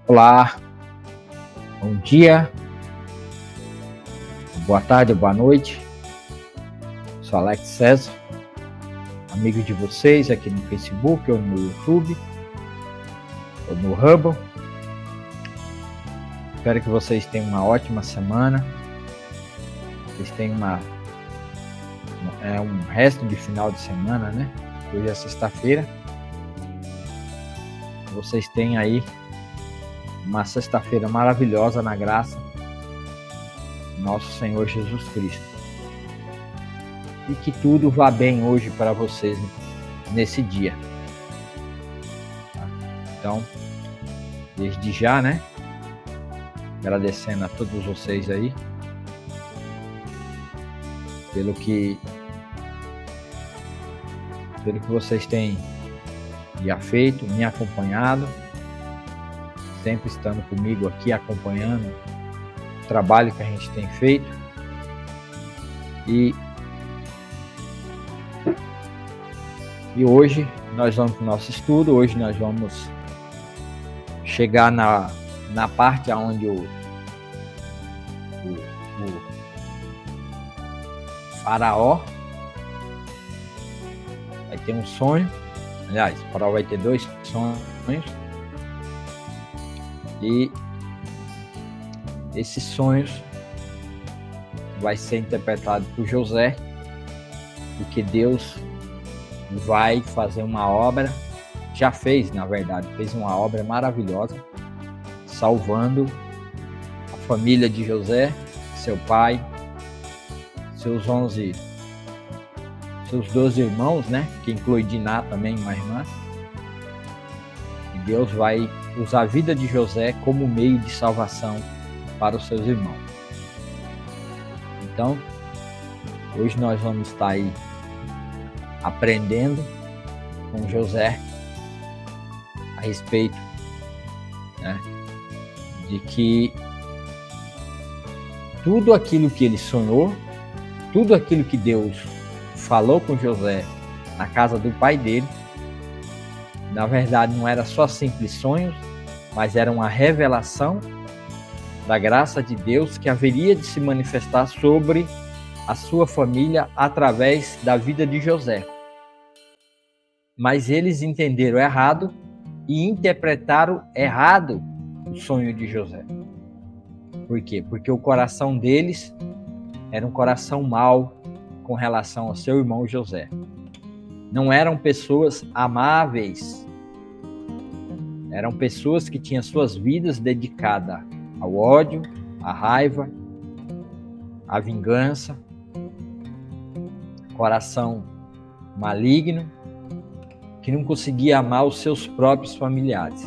Olá, bom dia, boa tarde, boa noite. Sou Alex César, amigo de vocês aqui no Facebook ou no YouTube ou no Hubble. Espero que vocês tenham uma ótima semana. Vocês tenham um resto de final de semana, né? Hoje é sexta-feira. Vocês têm aí uma sexta-feira maravilhosa na graça do nosso Senhor Jesus Cristo. E que tudo vá bem hoje para vocês nesse dia. Então, desde já, né? Agradecendo a todos vocês aí pelo que vocês têm já feito, me acompanhado, sempre estando comigo aqui, acompanhando o trabalho que a gente tem feito. E hoje nós vamos para o nosso estudo. Hoje nós vamos chegar na parte onde o faraó vai ter um sonho. Aliás, o faraó vai ter 2 sonhos. E esses sonhos vai ser interpretado por José, porque Deus vai fazer uma obra, já fez, na verdade, fez uma obra maravilhosa, salvando a família de José, seu pai, seus 12 irmãos, né? Que inclui Diná também, uma irmã. E Deus vai usar a vida de José como meio de salvação para os seus irmãos. Então, hoje nós vamos estar aí aprendendo com José a respeito, né, de que tudo aquilo que ele sonhou, tudo aquilo que Deus falou com José na casa do pai dele, na verdade não era só simples sonhos, mas era uma revelação da graça de Deus que haveria de se manifestar sobre a sua família através da vida de José. Mas eles entenderam errado e interpretaram errado o sonho de José. Por quê? Porque o coração deles era um coração mau com relação ao seu irmão José. Não eram pessoas amáveis. Eram pessoas que tinham suas vidas dedicadas ao ódio, à raiva, à vingança, coração maligno, que não conseguia amar os seus próprios familiares.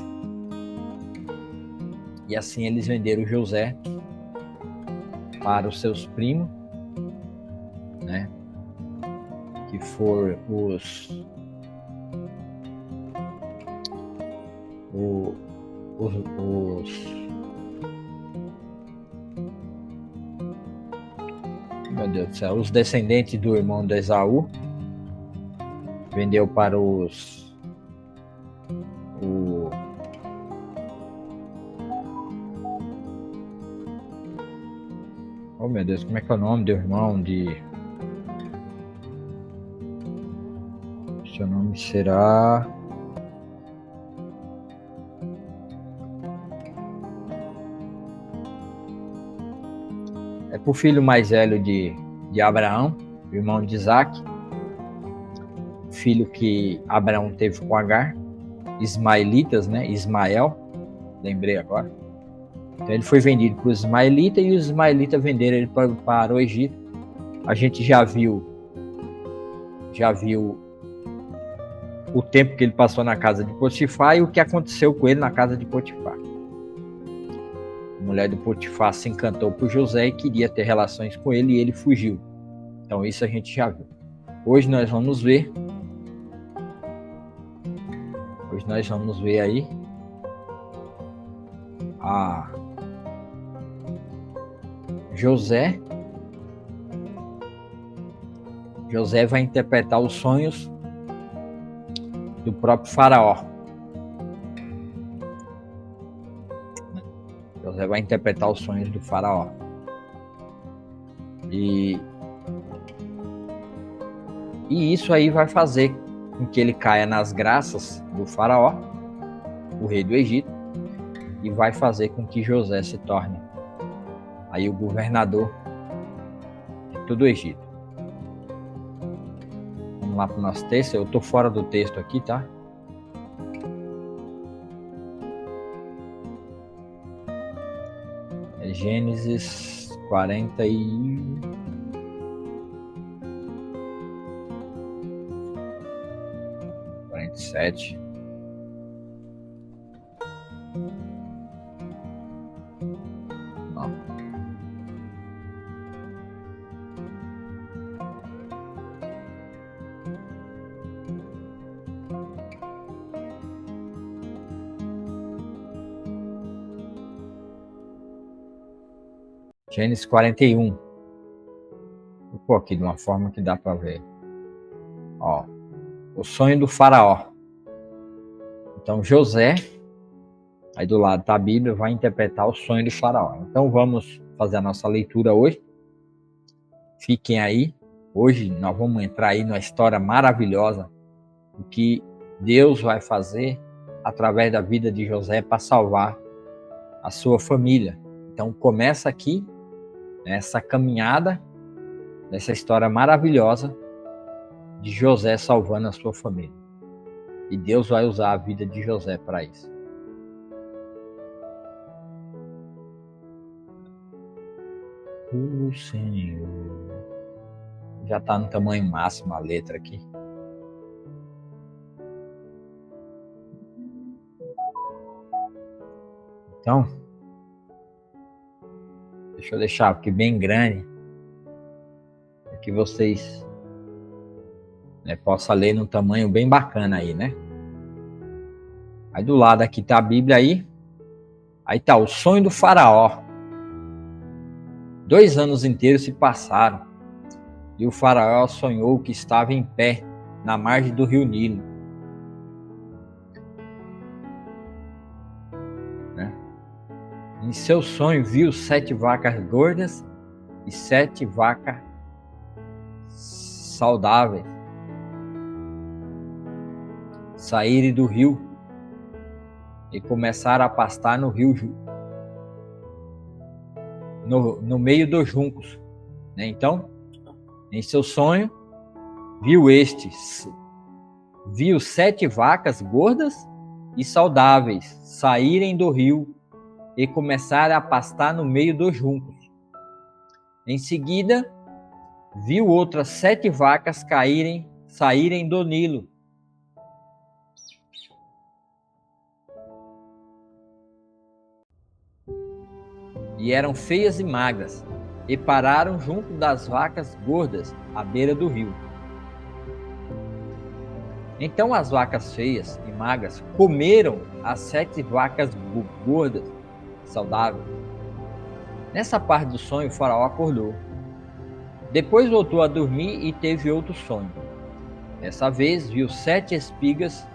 E assim eles venderam José para os seus primos, né? Que foram os meu Deus do céu, os descendentes do irmão de Esaú. Vendeu para oh meu Deus, como é que é o nome do irmão de... Seu nome será... É pro filho mais velho de Abraão, irmão de Isaac, filho que Abraão teve com Agar, ismaelitas, né? Ismael, lembrei agora. Então ele foi vendido para os ismaelitas e os ismaelitas venderam ele para o Egito. A gente já viu o tempo que ele passou na casa de Potifar e o que aconteceu com ele na casa de Potifar. A mulher de Potifar se encantou por José e queria ter relações com ele e ele fugiu. Então isso a gente já viu. Hoje nós vamos ver aí a José vai interpretar os sonhos do próprio faraó. vai interpretar os sonhos do faraó. E isso aí vai fazer com que ele caia nas graças do faraó, o rei do Egito, e vai fazer com que José se torne aí o governador de todo o Egito. Vamos lá para o nosso texto. Eu estou fora do texto aqui, tá? É Gênesis 47. Não. Gênesis 41. Vou pôr aqui de uma forma que dá para ver. Ó, o sonho do faraó. Então José, aí do lado da Bíblia, vai interpretar o sonho do faraó. Então vamos fazer a nossa leitura hoje. Fiquem aí. Hoje nós vamos entrar aí numa história maravilhosa, o que Deus vai fazer através da vida de José para salvar a sua família. Então começa aqui essa caminhada, nessa história maravilhosa de José salvando a sua família. E Deus vai usar a vida de José para isso. O Senhor. Já está no tamanho máximo a letra aqui. Então, deixa eu deixar aqui bem grande, para que vocês possam ler num tamanho bem bacana aí, né? Aí do lado aqui tá a Bíblia aí. Aí tá o sonho do faraó. 2 anos inteiros se passaram e o faraó sonhou que estava em pé na margem do rio Nilo. Em seu sonho viu 7 vacas gordas e 7 vacas saudáveis saírem do rio e começaram a pastar no rio, no meio dos juncos. Então, em seu sonho, viu 7 vacas gordas e saudáveis saírem do rio e começaram a pastar no meio dos juncos. Em seguida, viu outras 7 vacas saírem do Nilo. E eram feias e magras, e pararam junto das vacas gordas à beira do rio. Então as vacas feias e magras comeram as 7 vacas gordas, saudáveis. Nessa parte do sonho, o faraó acordou. Depois voltou a dormir e teve outro sonho. Dessa vez viu 7 espigas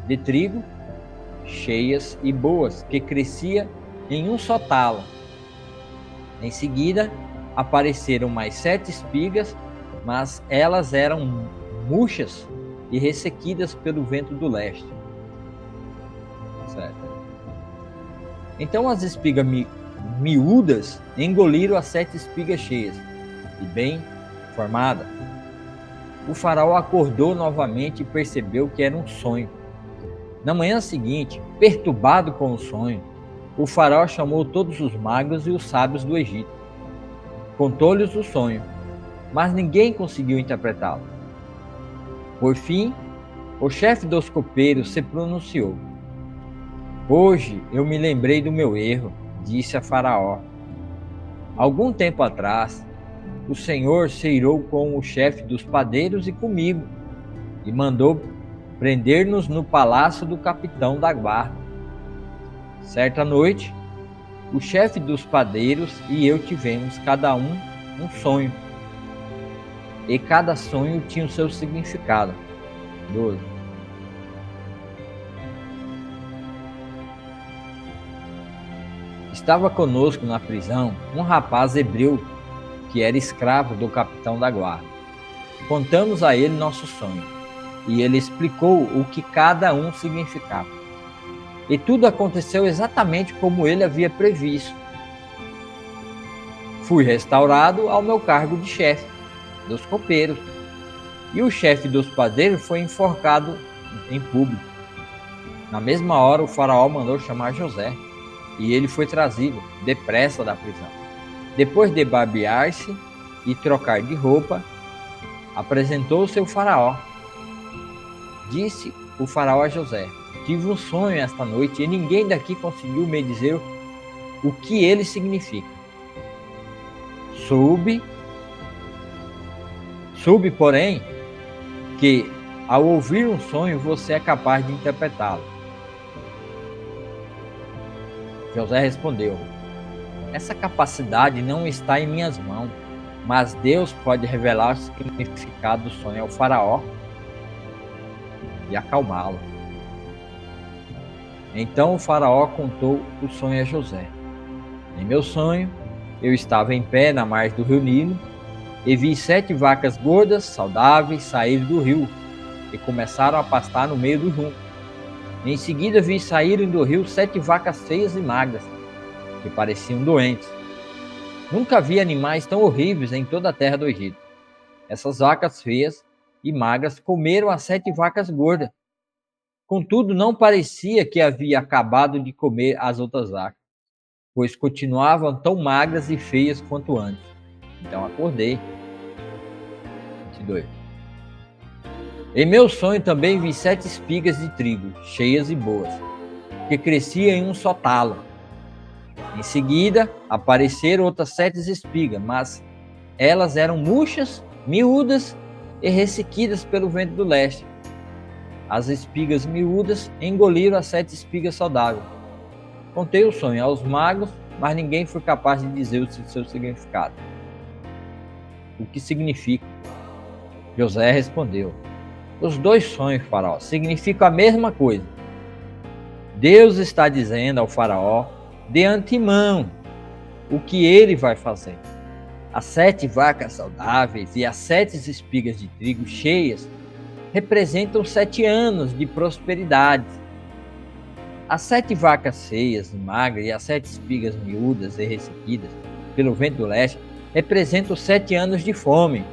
de trigo cheias e boas, que crescia em um só talo. Em seguida, apareceram mais 7 espigas, mas elas eram murchas e ressequidas pelo vento do leste. Certo. Então as espigas miúdas engoliram as 7 espigas cheias e bem formadas. O faraó acordou novamente e percebeu que era um sonho. Na manhã seguinte, perturbado com o sonho, o faraó chamou todos os magos e os sábios do Egito. Contou-lhes o sonho, mas ninguém conseguiu interpretá-lo. Por fim, o chefe dos copeiros se pronunciou. Hoje eu me lembrei do meu erro, disse a Faraó. Algum tempo atrás, o Senhor se irou com o chefe dos padeiros e comigo, e mandou prender-nos no palácio do capitão da guarda. Certa noite, o chefe dos padeiros e eu tivemos cada um sonho, e cada sonho tinha o seu significado. 12. Estava conosco na prisão um rapaz hebreu que era escravo do capitão da guarda. Contamos a ele nosso sonho e ele explicou o que cada um significava. E tudo aconteceu exatamente como ele havia previsto. Fui restaurado ao meu cargo de chefe dos copeiros e o chefe dos padeiros foi enforcado em público. Na mesma hora, o faraó mandou chamar José e ele foi trazido depressa da prisão. Depois de barbear-se e trocar de roupa, apresentou-se ao faraó. Disse o faraó a José: tive um sonho esta noite e ninguém daqui conseguiu me dizer o que ele significa. Soube, porém, que ao ouvir um sonho você é capaz de interpretá-lo. José respondeu: essa capacidade não está em minhas mãos, mas Deus pode revelar o significado do sonho ao faraó e acalmá-lo. Então o faraó contou o sonho a José. Em meu sonho, eu estava em pé na margem do rio Nilo e vi 7 vacas gordas, saudáveis, sair do rio e começaram a pastar no meio do junco. Em seguida vi saírem do rio 7 vacas feias e magras, que pareciam doentes. Nunca vi animais tão horríveis em toda a terra do Egito. Essas vacas feias e magras comeram as 7 vacas gordas. Contudo, não parecia que havia acabado de comer as outras vacas, pois continuavam tão magras e feias quanto antes. Então acordei. 22. Em meu sonho também vi 7 espigas de trigo, cheias e boas, que cresciam em um só talo. Em seguida, apareceram outras 7 espigas, mas elas eram murchas, miúdas e ressequidas pelo vento do leste. As espigas miúdas engoliram as 7 espigas saudáveis. Contei o sonho aos magos, mas ninguém foi capaz de dizer o seu significado. O que significa? José respondeu: os 2 sonhos, faraó, significam a mesma coisa. Deus está dizendo ao faraó de antemão o que ele vai fazer. As 7 vacas saudáveis e as 7 espigas de trigo cheias representam 7 anos de prosperidade. As 7 vacas feias e magras e as 7 espigas miúdas e ressequidas pelo vento do leste representam 7 anos de fome.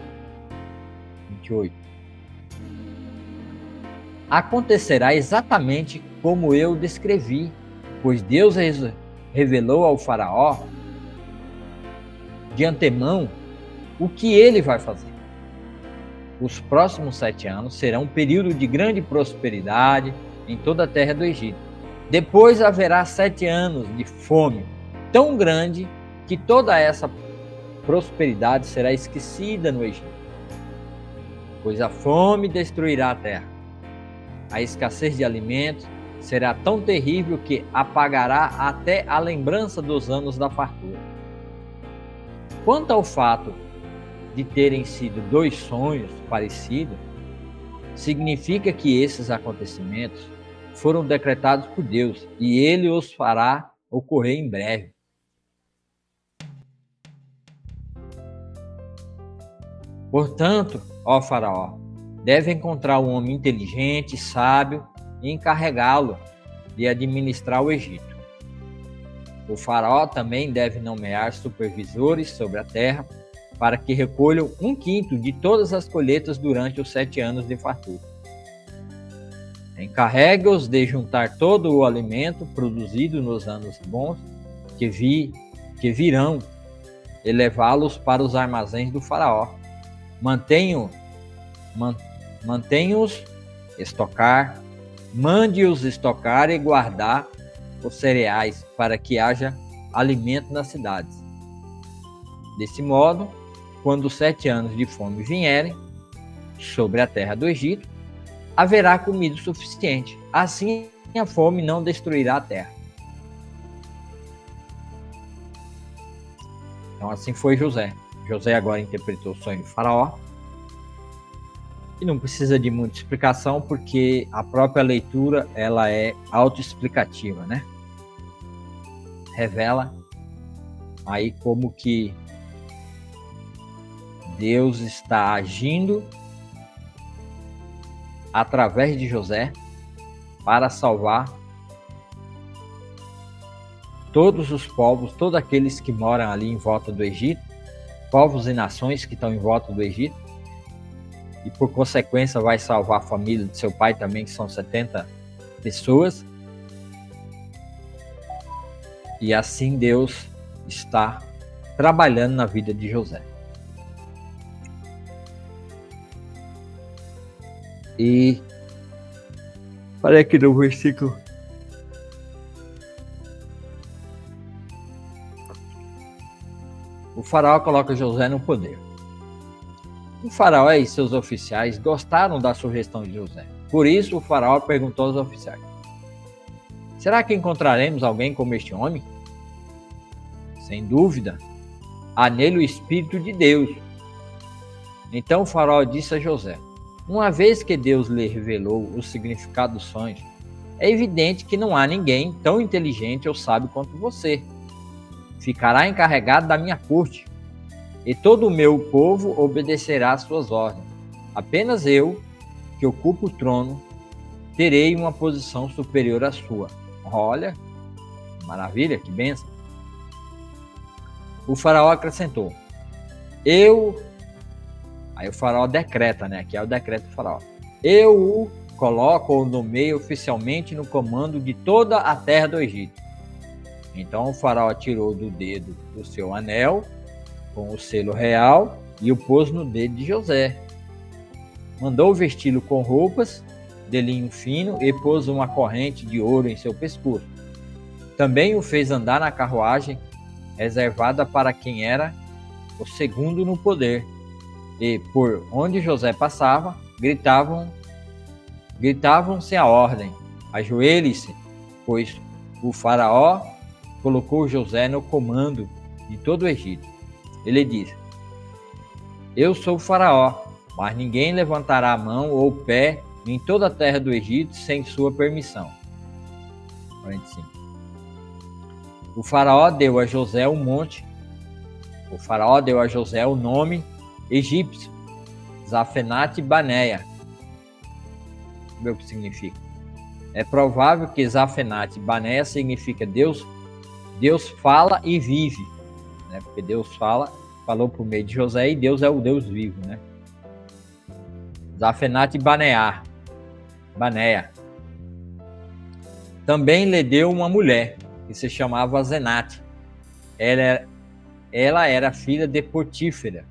28. Acontecerá exatamente como eu descrevi, pois Deus revelou ao faraó de antemão o que ele vai fazer. Os próximos 7 anos serão um período de grande prosperidade em toda a terra do Egito. Depois haverá 7 anos de fome tão grande que toda essa prosperidade será esquecida no Egito, pois a fome destruirá a terra. A escassez de alimentos será tão terrível que apagará até a lembrança dos anos da fartura. Quanto ao fato de terem sido 2 sonhos parecidos, significa que esses acontecimentos foram decretados por Deus e ele os fará ocorrer em breve. Portanto, ó faraó, deve encontrar um homem inteligente, sábio e encarregá-lo de administrar o Egito. O faraó também deve nomear supervisores sobre a terra para que recolham 1/5 de todas as colheitas durante os 7 anos de fartura. Encarrega-os de juntar todo o alimento produzido nos anos bons que virão e levá-los para os armazéns do faraó. Mantenha-os estocar, mande-os estocar e guardar os cereais para que haja alimento nas cidades. Desse modo, quando os 7 anos de fome vierem sobre a terra do Egito, haverá comida suficiente. Assim, a fome não destruirá a terra. Então, assim foi José. José agora interpretou o sonho do faraó. E não precisa de muita explicação, porque a própria leitura ela é autoexplicativa, né? Revela aí como que Deus está agindo através de José para salvar todos os povos, todos aqueles que moram ali em volta do Egito, povos e nações que estão em volta do Egito, e por consequência vai salvar a família de seu pai também, que são 70 pessoas. E assim Deus está trabalhando na vida de José. E olha aqui no versículo. O faraó coloca José no poder. O faraó e seus oficiais gostaram da sugestão de José. Por isso o faraó perguntou aos oficiais: será que encontraremos alguém como este homem? Sem dúvida, há nele o Espírito de Deus. Então o faraó disse a José: uma vez que Deus lhe revelou o significado dos sonhos, é evidente que não há ninguém tão inteligente ou sábio quanto você. Ficará encarregado da minha corte, e todo o meu povo obedecerá às suas ordens. Apenas eu, que ocupo o trono, terei uma posição superior à sua. Olha, maravilha, que bênção. O faraó acrescentou: aí o faraó decreta, né? Aqui é o decreto do faraó. Eu o coloco ou nomeio oficialmente no comando de toda a terra do Egito. Então o faraó tirou do dedo o seu anel com o selo real e o pôs no dedo de José. Mandou vesti-lo com roupas de linho fino e pôs uma corrente de ouro em seu pescoço. Também o fez andar na carruagem reservada para quem era o segundo no poder. E por onde José passava, gritavam-se a ordem: ajoelhe-se, pois o faraó colocou José no comando de todo o Egito. Ele disse: eu sou o faraó, mas ninguém levantará a mão ou o pé em toda a terra do Egito sem sua permissão. 45. O faraó deu a José o nome egípcio, Zafenate-Baneia. Vamos ver o que significa. É provável que Zafenate-Baneia significa Deus fala e vive, né? Porque Deus falou por meio de José e Deus é o Deus vivo, né? Zafenate-Baneia. Também lhe deu uma mulher que se chamava Asenate. Ela era filha de Potífera,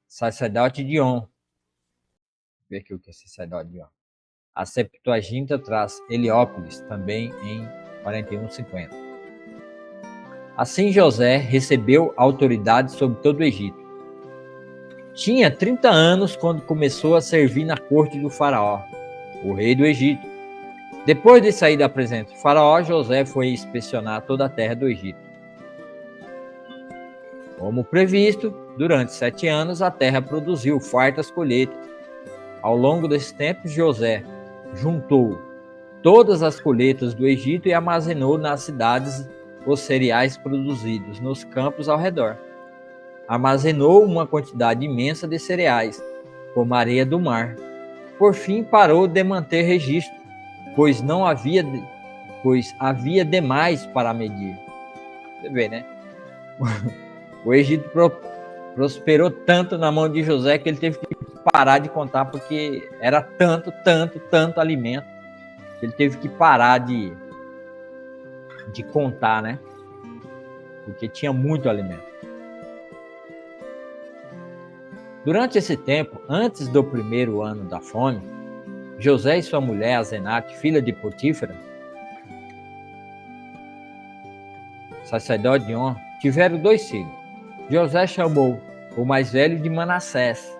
sacerdote de On. Vou ver aqui o que é sacerdote de On. A Septuaginta traz Heliópolis, também em 41:50. Assim José recebeu autoridade sobre todo o Egito. Tinha 30 anos quando começou a servir na corte do faraó, o rei do Egito. Depois de sair da presença do faraó, José foi inspecionar toda a terra do Egito. Como previsto, durante 7 anos a terra produziu fartas colheitas. Ao longo desse tempo, José juntou todas as colheitas do Egito e armazenou nas cidades os cereais produzidos nos campos ao redor. Armazenou uma quantidade imensa de cereais, como a areia do mar. Por fim, parou de manter registro, pois havia demais para medir. Você vê, né? O Egito prosperou tanto na mão de José que ele teve que parar de contar, porque era tanto alimento, que ele teve que parar de contar, né? Porque tinha muito alimento. Durante esse tempo, antes do primeiro ano da fome, José e sua mulher, Asenate, filha de Potífera, sacerdote de On, tiveram 2 filhos. José chamou o mais velho de Manassés,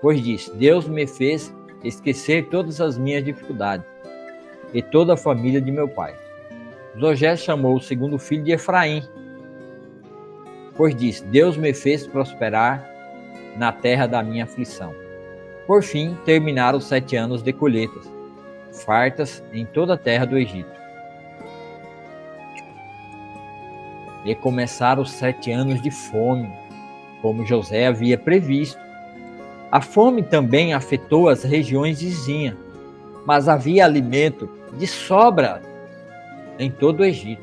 pois disse: Deus me fez esquecer todas as minhas dificuldades e toda a família de meu pai. José chamou o segundo filho de Efraim, pois disse: Deus me fez prosperar na terra da minha aflição. Por fim, terminaram os 7 anos de colheitas, fartas em toda a terra do Egito. E começaram os 7 anos de fome, como José havia previsto. A fome também afetou as regiões vizinhas, mas havia alimento de sobra em todo o Egito.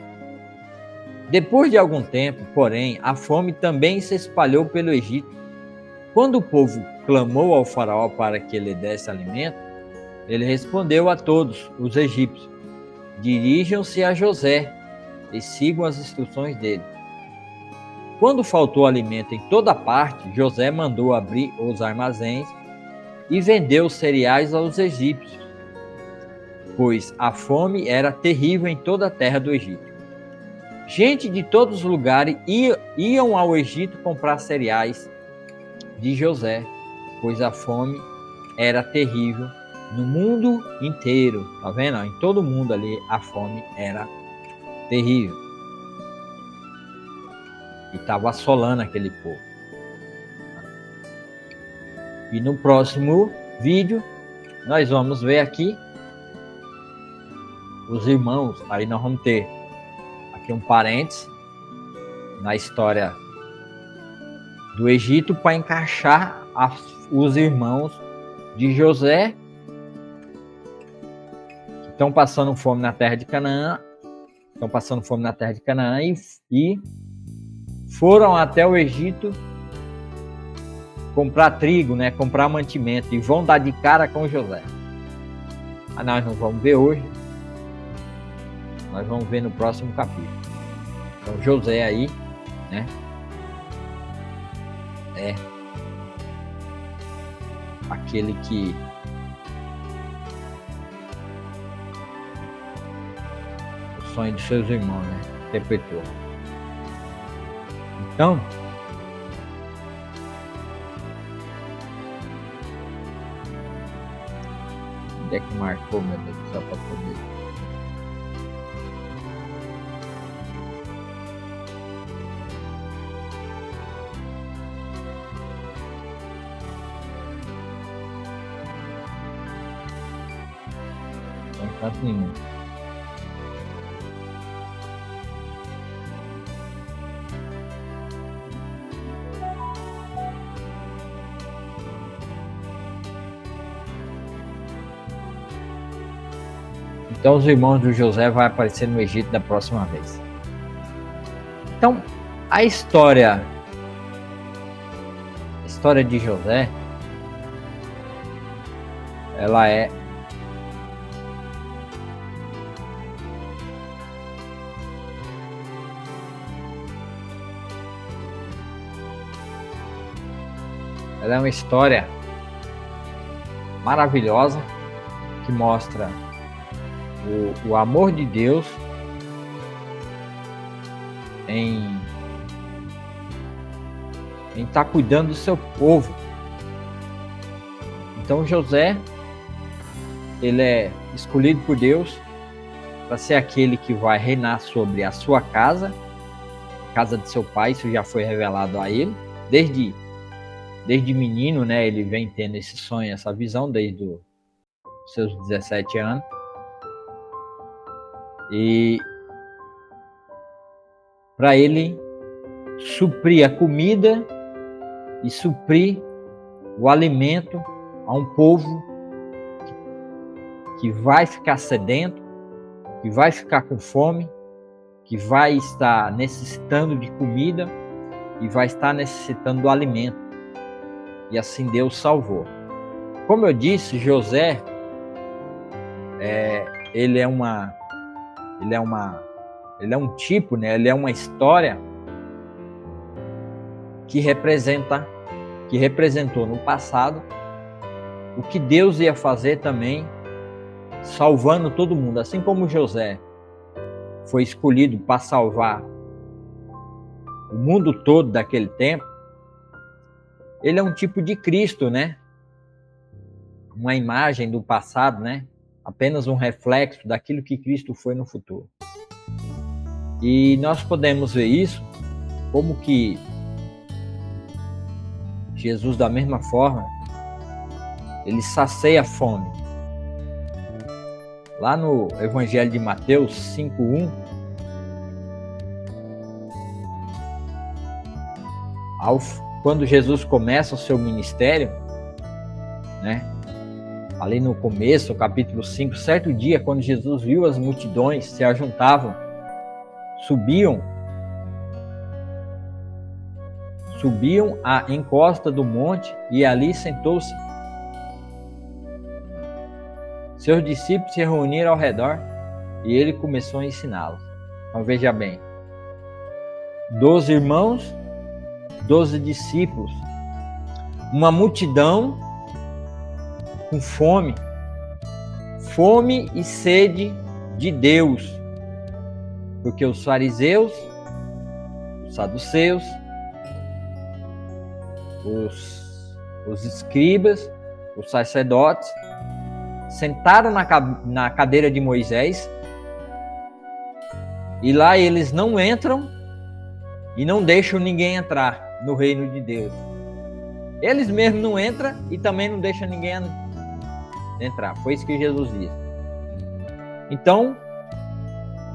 Depois de algum tempo, porém, a fome também se espalhou pelo Egito. Quando o povo clamou ao faraó para que ele desse alimento, ele respondeu a todos os egípcios: dirijam-se a José e sigam as instruções dele. Quando faltou alimento em toda parte, José mandou abrir os armazéns e vendeu os cereais aos egípcios, pois a fome era terrível em toda a terra do Egito. Gente de todos os lugares iam ao Egito comprar cereais de José, pois a fome era terrível no mundo inteiro. Tá vendo? Em todo mundo ali a fome era terrível. E estava assolando aquele povo. E no próximo vídeo nós vamos ver aqui os irmãos. Aí nós vamos ter aqui um parênteses na história do Egito para encaixar os irmãos de José que estão passando fome na terra de Canaã, e foram até o Egito comprar trigo, né, comprar mantimento, e vão dar de cara com José. Nós não vamos ver hoje, nós vamos ver no próximo capítulo. Então José aí, né, é aquele que o sonho de seus irmãos, né, interpretou. Então, onde é que marcou, meu Deus do céu, para poder? Não tem canto nenhum. Então os irmãos de José vão aparecer no Egito da próxima vez. Então a história de José, ela é uma história maravilhosa que mostra o amor de Deus em estar cuidando do seu povo. Então José, ele é escolhido por Deus para ser aquele que vai reinar sobre a sua casa, a casa de seu pai. Isso já foi revelado a ele desde menino, né? Ele vem tendo esse sonho, essa visão desde os seus 17 anos. E para ele suprir a comida e suprir o alimento a um povo que vai ficar sedento, que vai ficar com fome, que vai estar necessitando de comida e vai estar necessitando do alimento. E assim Deus salvou. Como eu disse, José ele é um tipo, né? Ele é uma história que representou no passado o que Deus ia fazer também, salvando todo mundo. Assim como José foi escolhido para salvar o mundo todo daquele tempo, ele é um tipo de Cristo, né? Uma imagem do passado, né? Apenas um reflexo daquilo que Cristo foi no futuro. E nós podemos ver isso como que Jesus, da mesma forma, ele sacia a fome. Lá no Evangelho de Mateus 5:1, Quando Jesus começa o seu ministério, né? Ali no começo, capítulo 5, certo dia, quando Jesus viu as multidões se ajuntavam, subiam à encosta do monte e ali sentou-se. Seus discípulos se reuniram ao redor e ele começou a ensiná-los. Então veja bem, 12 irmãos, 12 discípulos, uma multidão com fome e sede de Deus, porque os fariseus, os saduceus, os escribas, os sacerdotes, sentaram na cadeira de Moisés e lá eles não entram e não deixam ninguém entrar no reino de Deus. Eles mesmos não entram e também não deixam ninguém entrar. Foi isso que Jesus disse. Então,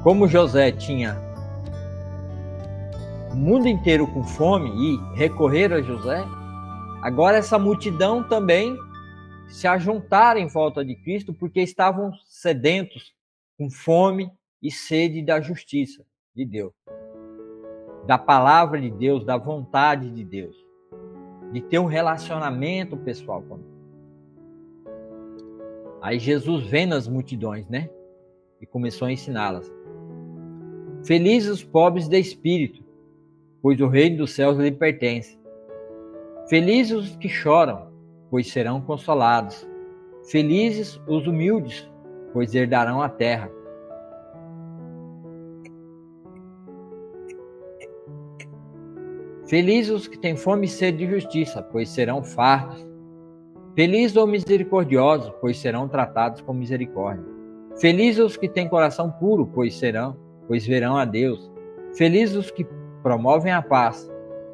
como José tinha o mundo inteiro com fome e recorreram a José, agora essa multidão também se ajuntaram em volta de Cristo porque estavam sedentos, com fome e sede da justiça de Deus, da palavra de Deus, da vontade de Deus, de ter um relacionamento pessoal com Deus. Aí Jesus vê nas multidões, né? E começou a ensiná-las. Felizes os pobres de espírito, pois o reino dos céus lhe pertence. Felizes os que choram, pois serão consolados. Felizes os humildes, pois herdarão a terra. Felizes os que têm fome e sede de justiça, pois serão fartos. Felizes os misericordiosos, pois serão tratados com misericórdia. Felizes os que têm coração puro, pois verão a Deus. Felizes os que promovem a paz,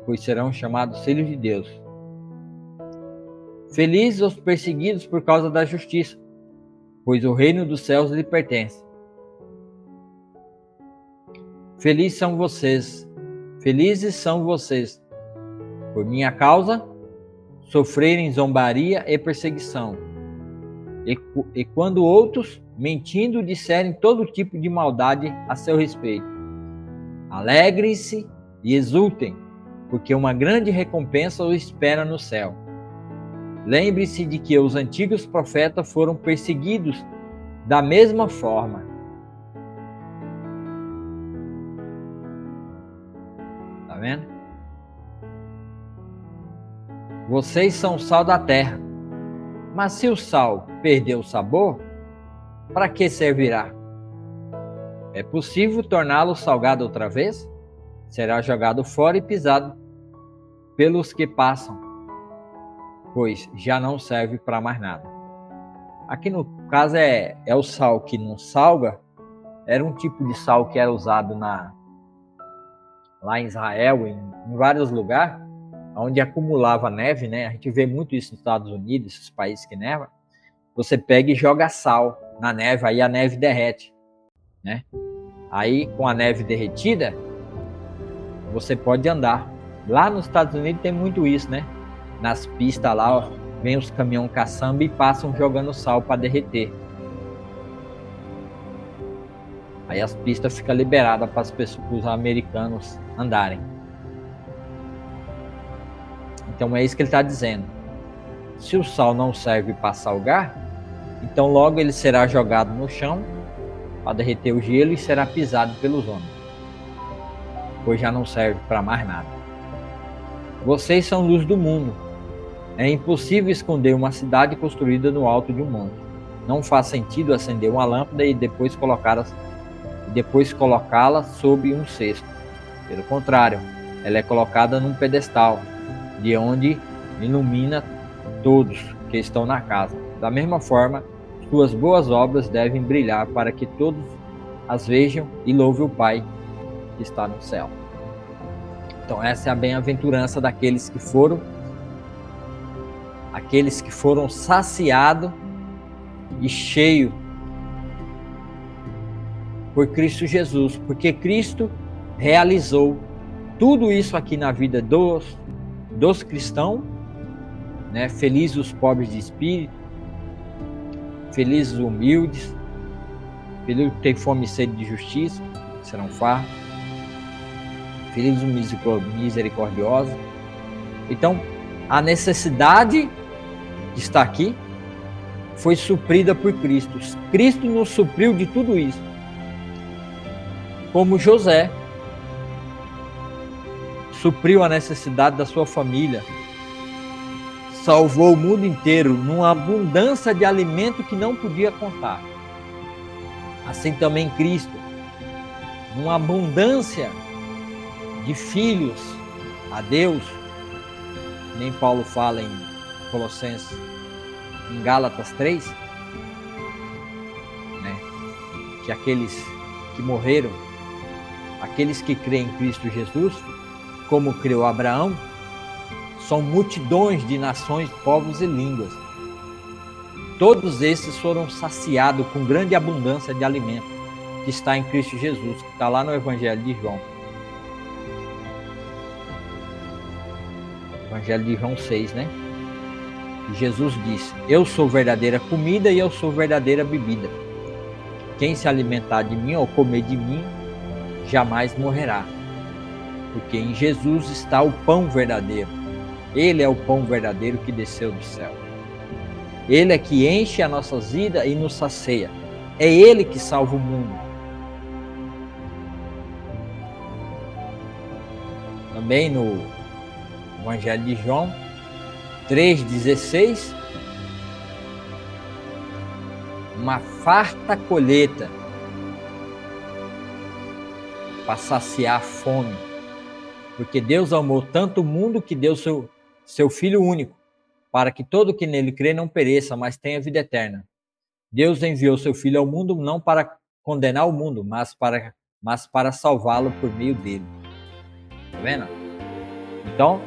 pois serão chamados filhos de Deus. Felizes os perseguidos por causa da justiça, pois o reino dos céus lhe pertence. Felizes são vocês, por minha causa, sofrerem zombaria e perseguição. E quando outros, mentindo, disserem todo tipo de maldade a seu respeito. Alegrem-se e exultem, porque uma grande recompensa os espera no céu. Lembre-se de que os antigos profetas foram perseguidos da mesma forma. Tá vendo? Vocês são o sal da terra. Mas se o sal perder o sabor, para que servirá? É possível torná-lo salgado outra vez? Será jogado fora e pisado pelos que passam, pois já não serve para mais nada. Aqui no caso é o sal que não salga. Era um tipo de sal que era usado lá em Israel, em vários lugares, onde acumulava neve, né? A gente vê muito isso nos Estados Unidos, esses países que neva. Você pega e joga sal na neve, aí a neve derrete, né? Aí, com a neve derretida, você pode andar. Lá nos Estados Unidos tem muito isso, né? Nas pistas lá, ó, vem os caminhões caçamba e passam jogando sal para derreter. Aí as pistas ficam liberadas para os americanos andarem. Então é isso que ele está dizendo. Se o sal não serve para salgar, então logo ele será jogado no chão para derreter o gelo e será pisado pelos homens, pois já não serve para mais nada. Vocês são luz do mundo. É impossível esconder uma cidade construída no alto de um monte. Não faz sentido acender uma lâmpada e depois colocá-la sob um cesto. Pelo contrário, ela é colocada num pedestal, de onde ilumina todos que estão na casa. Da mesma forma, suas boas obras devem brilhar para que todos as vejam e louvem o Pai que está no céu. Então essa é a bem-aventurança daqueles que foram saciados e cheios por Cristo Jesus, porque Cristo realizou tudo isso aqui na vida dos cristãos, né? Felizes os pobres de espírito, felizes os humildes, felizes os que têm fome e sede de justiça, serão fartos, felizes os misericordiosos. Então, a necessidade que está aqui foi suprida por Cristo. Cristo nos supriu de tudo isso. Como José supriu a necessidade da sua família, salvou o mundo inteiro numa abundância de alimento que não podia contar. Assim também Cristo, numa abundância de filhos a Deus, nem Paulo fala em Colossenses, em Gálatas 3, né, que aqueles que morreram, aqueles que creem em Cristo Jesus, como creu Abraão, são multidões de nações, povos e línguas. Todos esses foram saciados com grande abundância de alimento que está em Cristo Jesus, que está lá no Evangelho de João. Evangelho de João 6, né? E Jesus disse: eu sou verdadeira comida e eu sou verdadeira bebida. Quem se alimentar de mim ou comer de mim, jamais morrerá. Porque em Jesus está o pão verdadeiro. Ele é o pão verdadeiro que desceu do céu. Ele é que enche as nossas vidas e nos sacia. É Ele que salva o mundo. Também no Evangelho de João 3,16, uma farta colheita para saciar a fome. Porque Deus amou tanto o mundo que deu seu Filho único, para que todo que nele crê não pereça, mas tenha vida eterna. Deus enviou seu Filho ao mundo não para condenar o mundo, mas para salvá-lo por meio dele. Tá vendo? Então,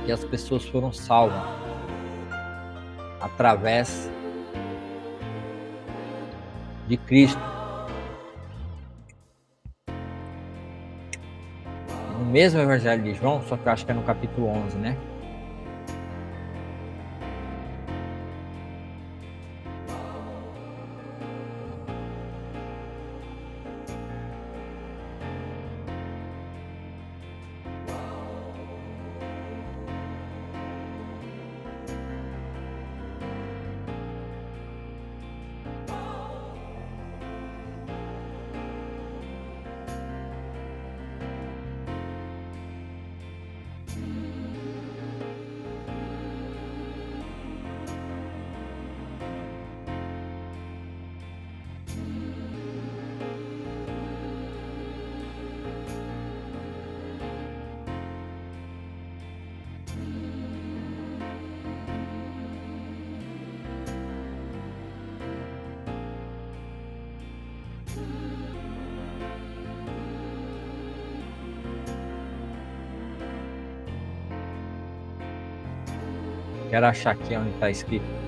que as pessoas foram salvas através de Cristo. No mesmo Evangelho de João, só que eu acho que é no capítulo 11, né? Quero achar aqui onde está escrito.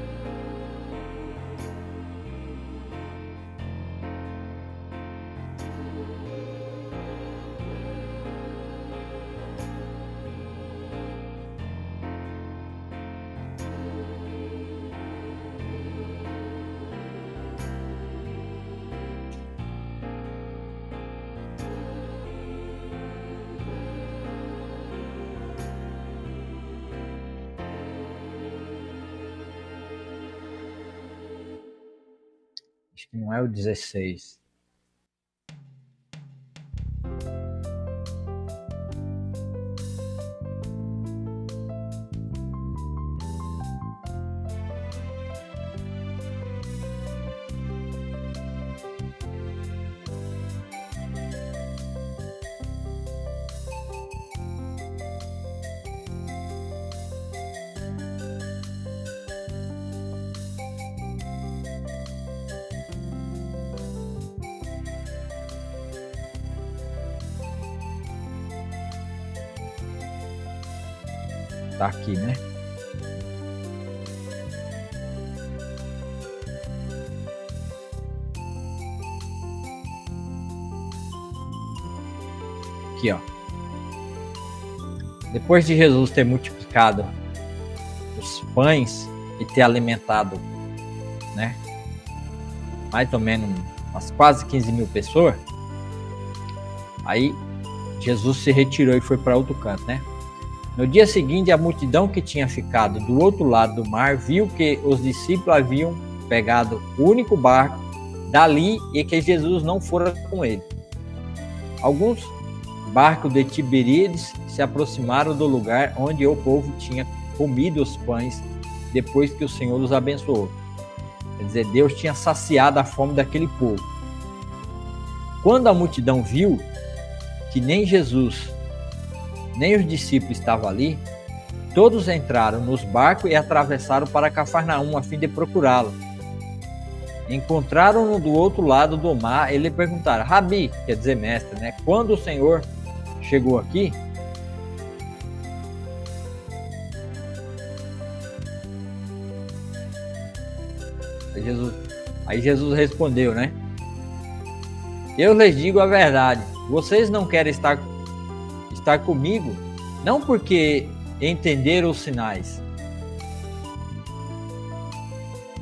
Acho que não é o 16. Tá aqui, né? Aqui, ó. Depois de Jesus ter multiplicado os pães e ter alimentado, né, mais ou menos umas quase 15 mil pessoas, aí Jesus se retirou e foi para outro canto, né? No dia seguinte, a multidão que tinha ficado do outro lado do mar viu que os discípulos haviam pegado o único barco dali e que Jesus não fora com ele. Alguns barcos de Tiberíades se aproximaram do lugar onde o povo tinha comido os pães depois que o Senhor os abençoou. Quer dizer, Deus tinha saciado a fome daquele povo. Quando a multidão viu que nem Jesus, nem os discípulos estavam ali, todos entraram nos barcos e atravessaram para Cafarnaum a fim de procurá-lo. Encontraram-no do outro lado do mar e lhe perguntaram: Rabi, quer dizer mestre, né? Quando o Senhor chegou aqui? Aí Jesus respondeu, né? Eu lhes digo a verdade, vocês não querem estar comigo, não porque entenderam os sinais,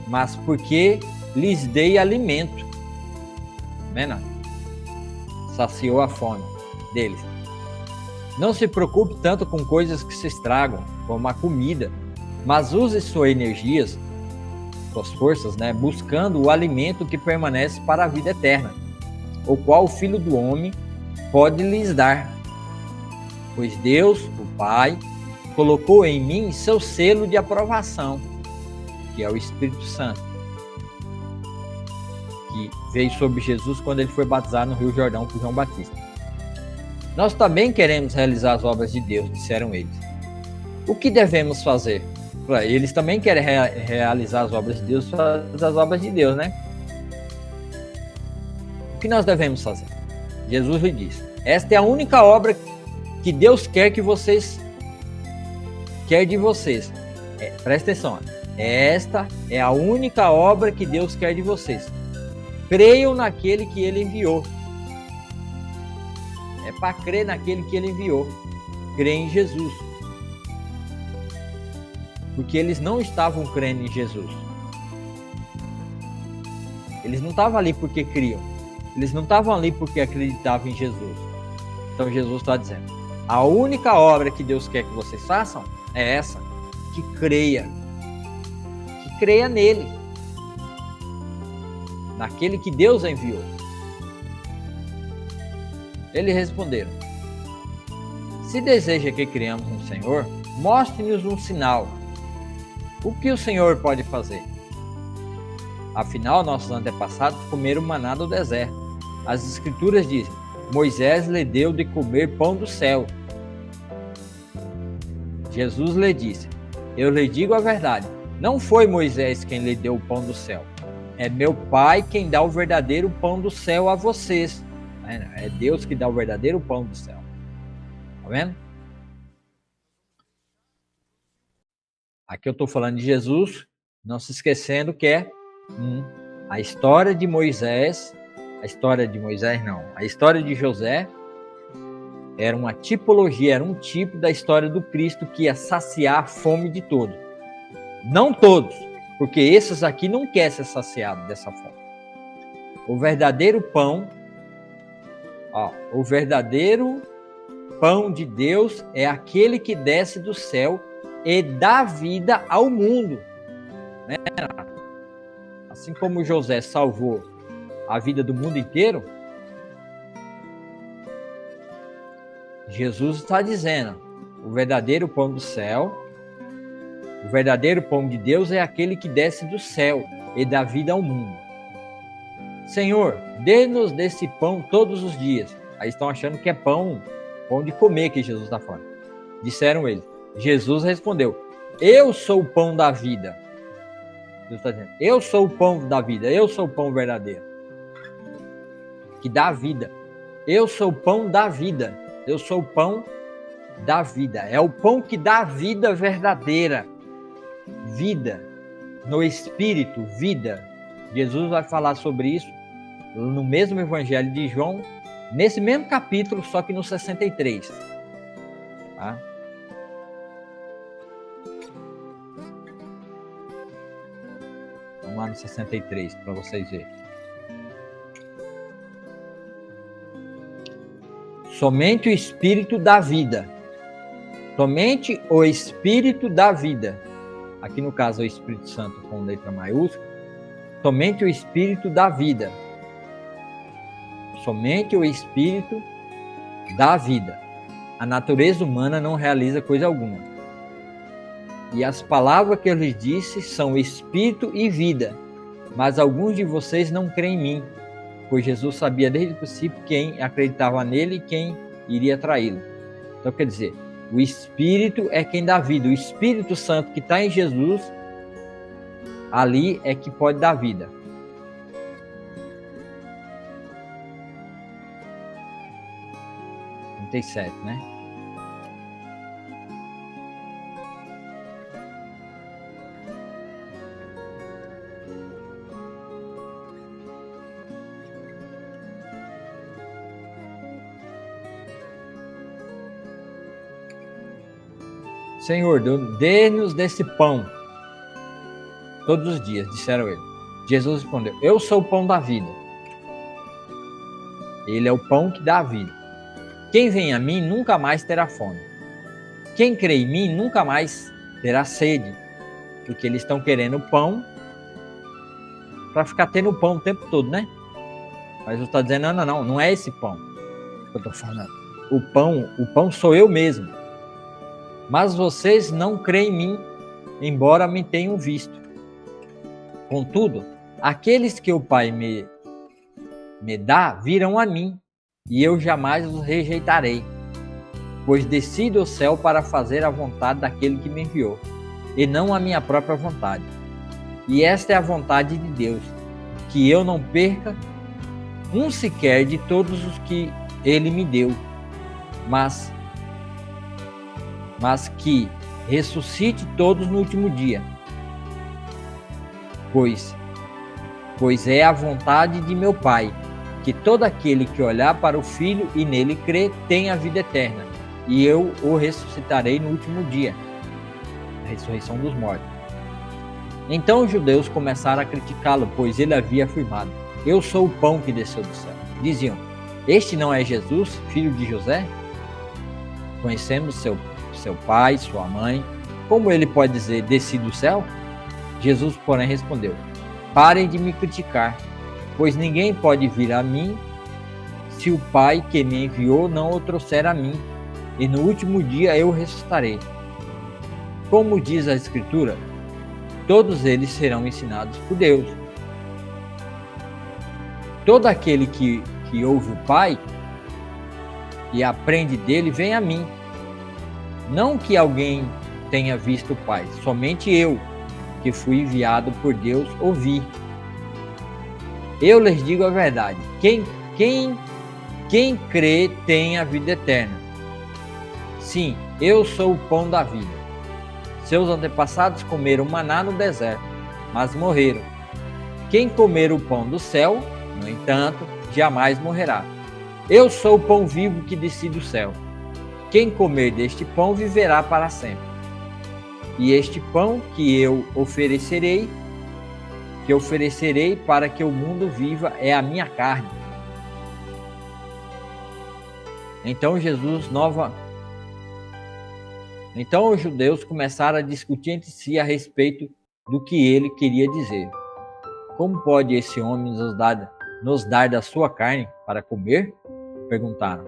mas porque lhes dei alimento. Vendo? Saciou a fome deles. Não se preocupe tanto com coisas que se estragam, como a comida, mas use suas energias, suas forças, né, buscando o alimento que permanece para a vida eterna, o qual o Filho do Homem pode lhes dar. Pois Deus, o Pai, colocou em mim seu selo de aprovação, que é o Espírito Santo, que veio sobre Jesus quando ele foi batizado no Rio Jordão por João Batista. Nós também queremos realizar as obras de Deus, disseram eles. O que devemos fazer? Eles também querem realizar as obras de Deus, fazer as obras de Deus, né? O que nós devemos fazer? Jesus lhe disse: esta é a única obra que Deus quer de vocês. Presta atenção. Esta é a única obra que Deus quer de vocês. Creiam naquele que ele enviou. É para crer naquele que ele enviou. Crer em Jesus. Porque eles não estavam crendo em Jesus. Eles não estavam ali porque criam. Eles não estavam ali porque acreditavam em Jesus. Então Jesus está dizendo: a única obra que Deus quer que vocês façam é essa, que creia. Que creia nele. Naquele que Deus enviou. Eles responderam: se deseja que criamos um Senhor, mostre-nos um sinal. O que o Senhor pode fazer? Afinal, nossos antepassados comeram maná do deserto. As Escrituras dizem: Moisés lhe deu de comer pão do céu. Jesus lhe disse: eu lhe digo a verdade, não foi Moisés quem lhe deu o pão do céu. É meu Pai quem dá o verdadeiro pão do céu a vocês. É Deus que dá o verdadeiro pão do céu. Tá vendo? Aqui eu estou falando de Jesus, não se esquecendo que é a história de Moisés, a história de José era uma tipologia, era um tipo da história do Cristo que ia saciar a fome de todos. Não todos, porque esses aqui não querem ser saciados dessa fome. O verdadeiro pão, o verdadeiro pão de Deus é aquele que desce do céu e dá vida ao mundo. Né? Assim como José salvou a vida do mundo inteiro, Jesus está dizendo: o verdadeiro pão do céu, o verdadeiro pão de Deus é aquele que desce do céu e dá vida ao mundo. Senhor, dê-nos desse pão todos os dias. Aí estão achando que é pão de comer que Jesus está falando. Disseram eles. Jesus respondeu: eu sou o pão da vida. Jesus está dizendo: eu sou o pão da vida, eu sou o pão verdadeiro, que dá vida. Eu sou o pão da vida, eu sou o pão da vida. É o pão que dá vida verdadeira, vida no Espírito, vida. Jesus vai falar sobre isso no mesmo Evangelho de João, nesse mesmo capítulo, só que no 63. Tá? lá no 63, para vocês verem. Somente o Espírito da vida. Somente o Espírito da vida. Aqui no caso é o Espírito Santo com letra maiúscula. Somente o Espírito da vida. Somente o Espírito da vida. A natureza humana não realiza coisa alguma. E as palavras que eu lhes disse são Espírito e vida. Mas alguns de vocês não creem em mim, pois Jesus sabia desde o princípio quem acreditava nele e quem iria traí-lo. Então quer dizer, o Espírito é quem dá vida. O Espírito Santo que está em Jesus, ali é que pode dar vida. Né? Senhor, dê-nos desse pão todos os dias, disseram ele. Jesus respondeu: eu sou o pão da vida. Ele é o pão que dá a vida. Quem vem a mim nunca mais terá fome. Quem crê em mim nunca mais terá sede. Porque eles estão querendo pão para ficar tendo pão o tempo todo, né? Mas eu estou dizendo, não é esse pão que eu estou falando. O pão sou eu mesmo. Mas vocês não creem em mim, embora me tenham visto. Contudo, aqueles que o Pai me dá virão a mim, e eu jamais os rejeitarei, pois desci do céu para fazer a vontade daquele que me enviou, e não a minha própria vontade. E esta é a vontade de Deus, que eu não perca um sequer de todos os que ele me deu, mas que ressuscite todos no último dia. Pois é a vontade de meu Pai, que todo aquele que olhar para o Filho e nele crê tenha a vida eterna, e eu o ressuscitarei no último dia. A ressurreição dos mortos. Então os judeus começaram a criticá-lo, pois ele havia afirmado: eu sou o pão que desceu do céu. Diziam: este não é Jesus, filho de José? Conhecemos seu pai, sua mãe. Como ele pode dizer, desci do céu? Jesus, porém, respondeu: parem de me criticar, pois ninguém pode vir a mim se o Pai que me enviou não o trouxer a mim, e no último dia eu ressuscitarei. Como diz a Escritura, todos eles serão ensinados por Deus. Todo aquele que ouve o Pai e aprende dele, vem a mim. Não que alguém tenha visto o Pai, somente eu, que fui enviado por Deus, ouvi. Eu lhes digo a verdade: quem crê tem a vida eterna. Sim, eu sou o pão da vida. Seus antepassados comeram maná no deserto, mas morreram. Quem comer o pão do céu, no entanto, jamais morrerá. Eu sou o pão vivo que desci do céu. Quem comer deste pão viverá para sempre. E este pão que eu oferecerei para que o mundo viva é a minha carne. Então os judeus começaram a discutir entre si a respeito do que ele queria dizer. Como pode esse homem nos dar da sua carne para comer? Perguntaram.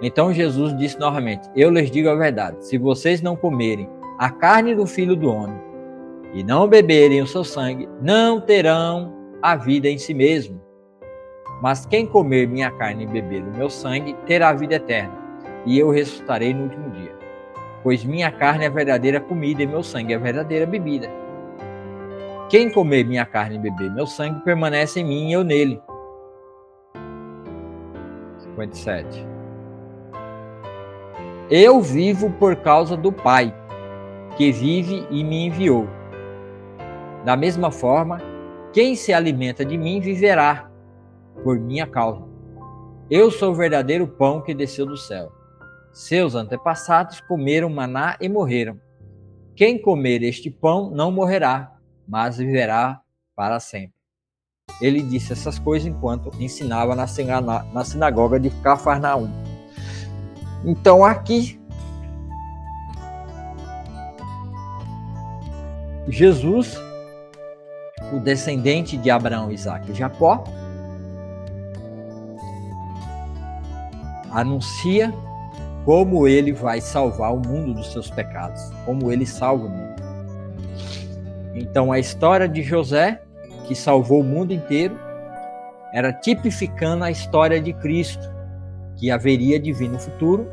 Então Jesus disse novamente: eu lhes digo a verdade, se vocês não comerem a carne do Filho do Homem e não beberem o seu sangue, não terão a vida em si mesmo. Mas quem comer minha carne e beber o meu sangue, terá a vida eterna, e eu ressuscitarei no último dia. Pois minha carne é a verdadeira comida e meu sangue é a verdadeira bebida. Quem comer minha carne e beber meu sangue, permanece em mim e eu nele. 57. Eu vivo por causa do Pai, que vive e me enviou. Da mesma forma, quem se alimenta de mim viverá por minha causa. Eu sou o verdadeiro pão que desceu do céu. Seus antepassados comeram maná e morreram. Quem comer este pão não morrerá, mas viverá para sempre. Ele disse essas coisas enquanto ensinava na sinagoga de Cafarnaum. Então aqui, Jesus, o descendente de Abraão, Isaque e Jacó, anuncia como ele vai salvar o mundo dos seus pecados, como ele salva o mundo. Então a história de José, que salvou o mundo inteiro, era tipificando a história de Cristo, que haveria de vir no futuro,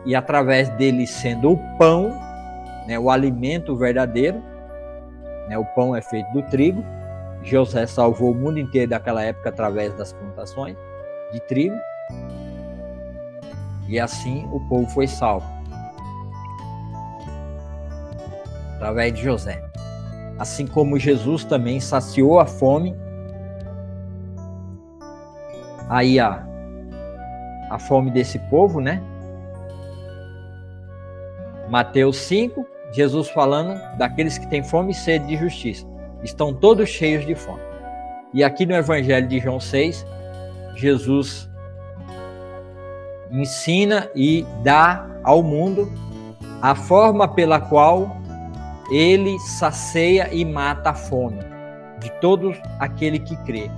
e através dele sendo o pão, né, o alimento verdadeiro, né, o pão é feito do trigo. José salvou o mundo inteiro daquela época através das plantações de trigo, e assim o povo foi salvo através de José. Assim como Jesus também saciou a fome, aí a fome desse povo, né? Mateus 5, Jesus falando daqueles que têm fome e sede de justiça. Estão todos cheios de fome. E aqui no Evangelho de João 6, Jesus ensina e dá ao mundo a forma pela qual ele sacia e mata a fome de todo aquele que crê.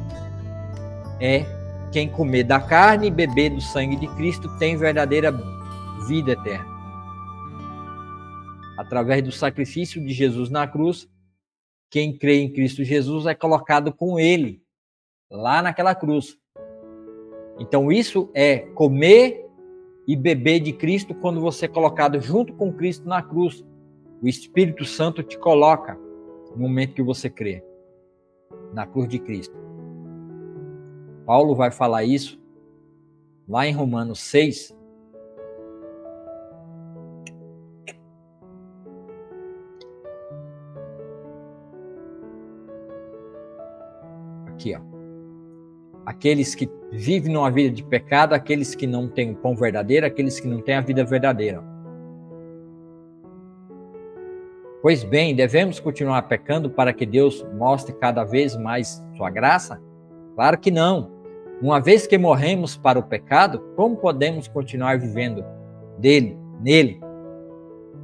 É quem comer da carne e beber do sangue de Cristo tem verdadeira vida eterna. Através do sacrifício de Jesus na cruz, quem crê em Cristo Jesus é colocado com ele lá naquela cruz. Então isso é comer e beber de Cristo quando você é colocado junto com Cristo na cruz. O Espírito Santo te coloca no momento que você crê na cruz de Cristo. Paulo vai falar isso lá em Romanos 6. Aqui, ó. Aqueles que vivem numa vida de pecado, aqueles que não têm o pão verdadeiro, aqueles que não têm a vida verdadeira. Pois bem, devemos continuar pecando para que Deus mostre cada vez mais sua graça? Claro que não. Uma vez que morremos para o pecado, como podemos continuar vivendo nele?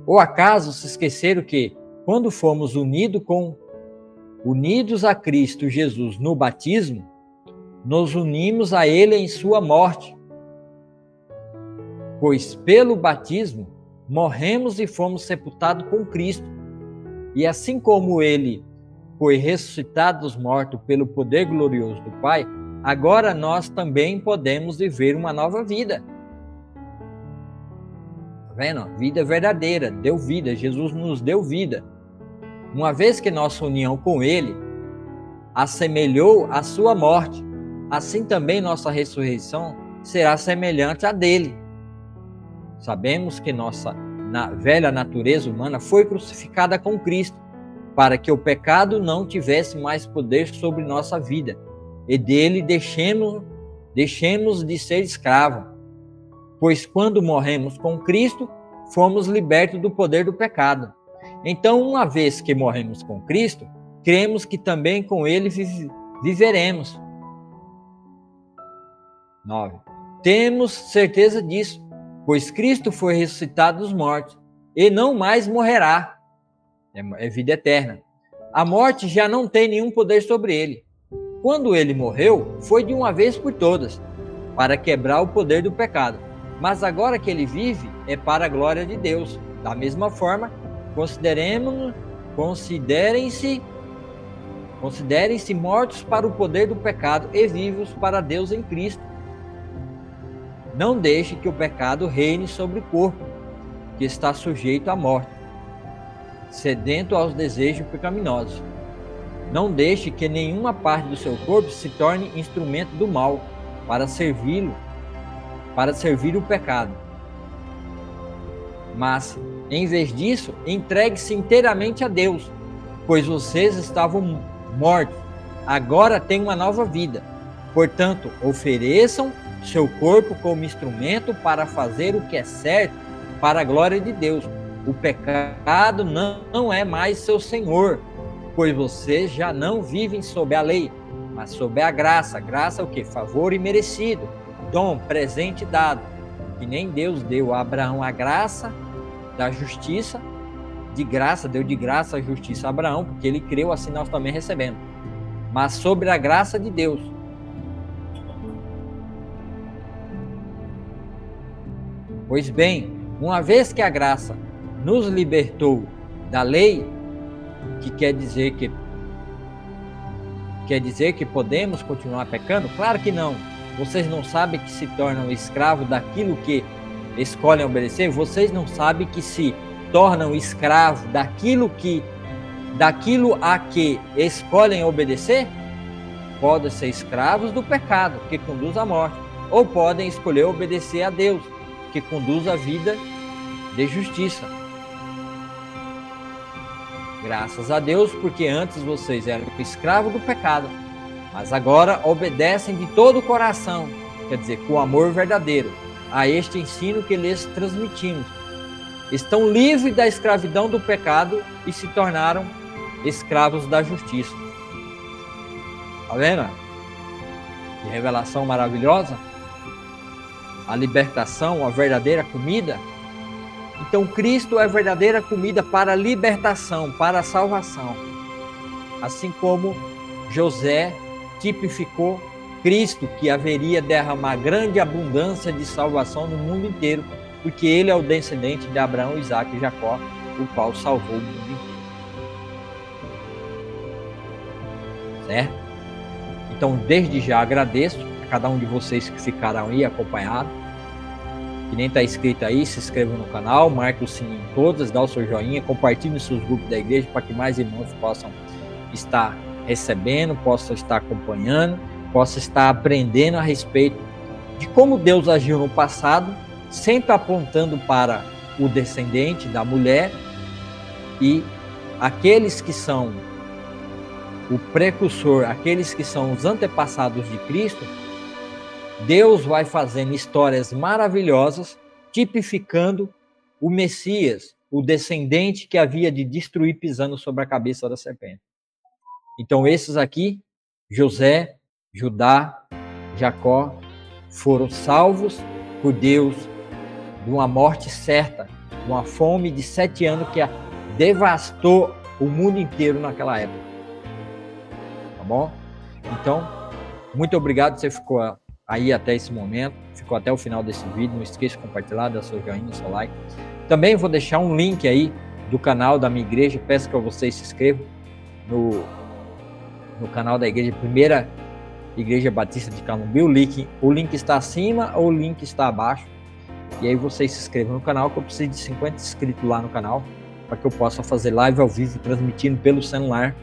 Ou acaso se esqueceram que, quando fomos unidos a Cristo Jesus no batismo, nos unimos a ele em sua morte? Pois pelo batismo morremos e fomos sepultados com Cristo. E assim como ele foi ressuscitado dos mortos pelo poder glorioso do Pai, agora nós também podemos viver uma nova vida. Tá vendo? Vida verdadeira, deu vida, Jesus nos deu vida. Uma vez que nossa união com ele assemelhou a sua morte, assim também nossa ressurreição será semelhante à dele. Sabemos que nossa velha natureza humana foi crucificada com Cristo, para que o pecado não tivesse mais poder sobre nossa vida, e dele deixemos de ser escravos. Pois quando morremos com Cristo, fomos libertos do poder do pecado. Então, uma vez que morremos com Cristo, cremos que também com ele viveremos. 9. Temos certeza disso, pois Cristo foi ressuscitado dos mortos e não mais morrerá. É vida eterna. A morte já não tem nenhum poder sobre ele. Quando ele morreu, foi de uma vez por todas, para quebrar o poder do pecado. Mas agora que ele vive, é para a glória de Deus. Da mesma forma, considerem-se mortos para o poder do pecado e vivos para Deus em Cristo. Não deixe que o pecado reine sobre o corpo, que está sujeito à morte, sedento aos desejos pecaminosos. Não deixe que nenhuma parte do seu corpo se torne instrumento do mal, para servir o pecado. Mas, em vez disso, entregue-se inteiramente a Deus, pois vocês estavam mortos, agora têm uma nova vida. Portanto, ofereçam seu corpo como instrumento para fazer o que é certo para a glória de Deus. O pecado não é mais seu senhor, pois vocês já não vivem sob a lei, mas sob a graça. Graça é o quê? Favor imerecido, dom, presente dado, que nem Deus deu a Abraão a graça da justiça, de graça, deu de graça a justiça a Abraão, porque ele creu, assim nós também recebemos. Mas sobre a graça de Deus. Pois bem, uma vez que a graça nos libertou da lei, que quer dizer que podemos continuar pecando? Claro que não. Vocês não sabem que se tornam escravos daquilo que escolhem obedecer? Vocês não sabem que se tornam escravos daquilo a que escolhem obedecer? Podem ser escravos do pecado, que conduz à morte, ou podem escolher obedecer a Deus, que conduz à vida de justiça. Graças a Deus, porque antes vocês eram escravos do pecado, mas agora obedecem de todo o coração, quer dizer, com amor verdadeiro, a este ensino que lhes transmitimos. Estão livres da escravidão do pecado e se tornaram escravos da justiça. Está vendo? Que revelação maravilhosa. A libertação, a verdadeira comida. Então, Cristo é a verdadeira comida para a libertação, para a salvação. Assim como José tipificou Cristo, que haveria derramar grande abundância de salvação no mundo inteiro, porque ele é o descendente de Abraão, Isaac e Jacó, o qual salvou o mundo inteiro. Certo? Então, desde já agradeço a cada um de vocês que ficaram aí acompanhados. Que nem está escrito aí, se inscreva no canal, marque o sininho em todas, dá o seu joinha, compartilhe nos seus grupos da igreja para que mais irmãos possam estar recebendo, possam estar acompanhando, possam estar aprendendo a respeito de como Deus agiu no passado, sempre apontando para o descendente da mulher e aqueles que são o precursor, aqueles que são os antepassados de Cristo. Deus vai fazendo histórias maravilhosas, tipificando o Messias, o descendente que havia de destruir pisando sobre a cabeça da serpente. Então esses aqui, José, Judá, Jacó, foram salvos por Deus de uma morte certa, de uma fome de 7 anos que devastou o mundo inteiro naquela época. Tá bom? Então, muito obrigado, você ficou aí até esse momento, ficou até o final desse vídeo. Não esqueça de compartilhar, dar seu joinha, seu like. Também vou deixar um link aí do canal da minha igreja, peço que vocês se inscrevam no canal da igreja, Primeira Igreja Batista de Calumbi. O link está acima ou o link está abaixo. E aí vocês se inscrevam no canal, que eu preciso de 50 inscritos lá no canal, para que eu possa fazer live ao vivo, transmitindo pelo celular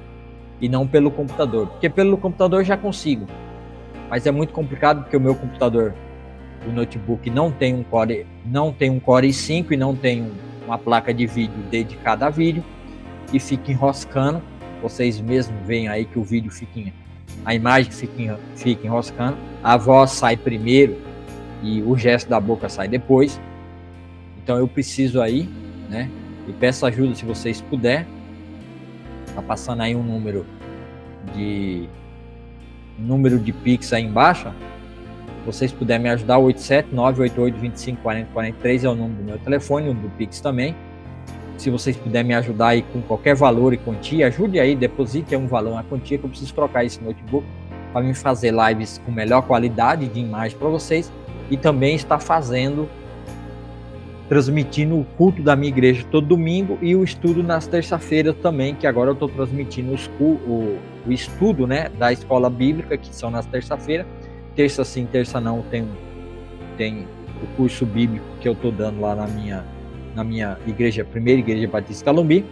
e não pelo computador. Porque pelo computador já consigo, mas é muito complicado, porque o meu computador, o notebook, não tem um Core i5 e não tem uma placa de vídeo dedicada a vídeo, e fica enroscando. Vocês mesmos veem aí que o vídeo a imagem fica enroscando, a voz sai primeiro e o gesto da boca sai depois. Então eu preciso aí, né? E peço ajuda se vocês puderem. Tá passando aí um número de Pix aí embaixo. Se vocês puderem me ajudar, 87988254043 é o número do meu telefone, o do Pix também. Se vocês puderem me ajudar aí com qualquer valor e quantia, ajude aí, deposite um valor na quantia, que eu preciso trocar esse notebook para me fazer lives com melhor qualidade de imagem para vocês, e também estar transmitindo o culto da minha igreja todo domingo e o estudo nas terça-feiras também, que agora eu estou transmitindo o estudo, né, da escola bíblica, que são nas terça-feiras. Terça sim, terça não, tem o curso bíblico que eu estou dando lá na minha igreja, Primeira Igreja Batista Calumbi,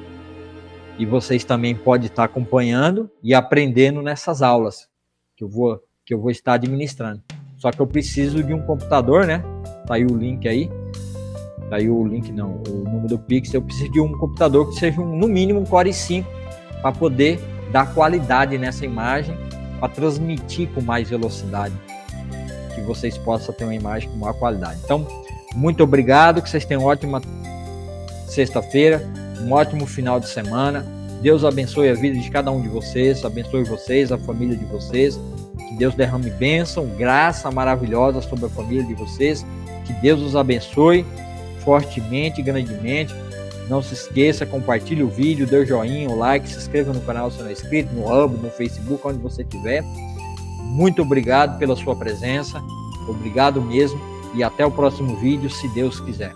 e vocês também podem estar acompanhando e aprendendo nessas aulas que eu vou estar administrando. Só que eu preciso de um computador, né? Tá aí o link aí. Tá aí o link, não, o número do Pix. Eu preciso de um computador que seja no mínimo um Core i5 para poder dar qualidade nessa imagem, para transmitir com mais velocidade, que vocês possam ter uma imagem com maior qualidade. Então, muito obrigado, que vocês tenham uma ótima sexta-feira, um ótimo final de semana. Deus abençoe a vida de cada um de vocês, abençoe vocês, a família de vocês. Que Deus derrame bênção, graça maravilhosa sobre a família de vocês. Que Deus os abençoe fortemente, grandemente. Não se esqueça, compartilhe o vídeo, dê o joinha, o like, se inscreva no canal se não é inscrito, no Hub, no Facebook, onde você estiver. Muito obrigado pela sua presença, obrigado mesmo, e até o próximo vídeo, se Deus quiser.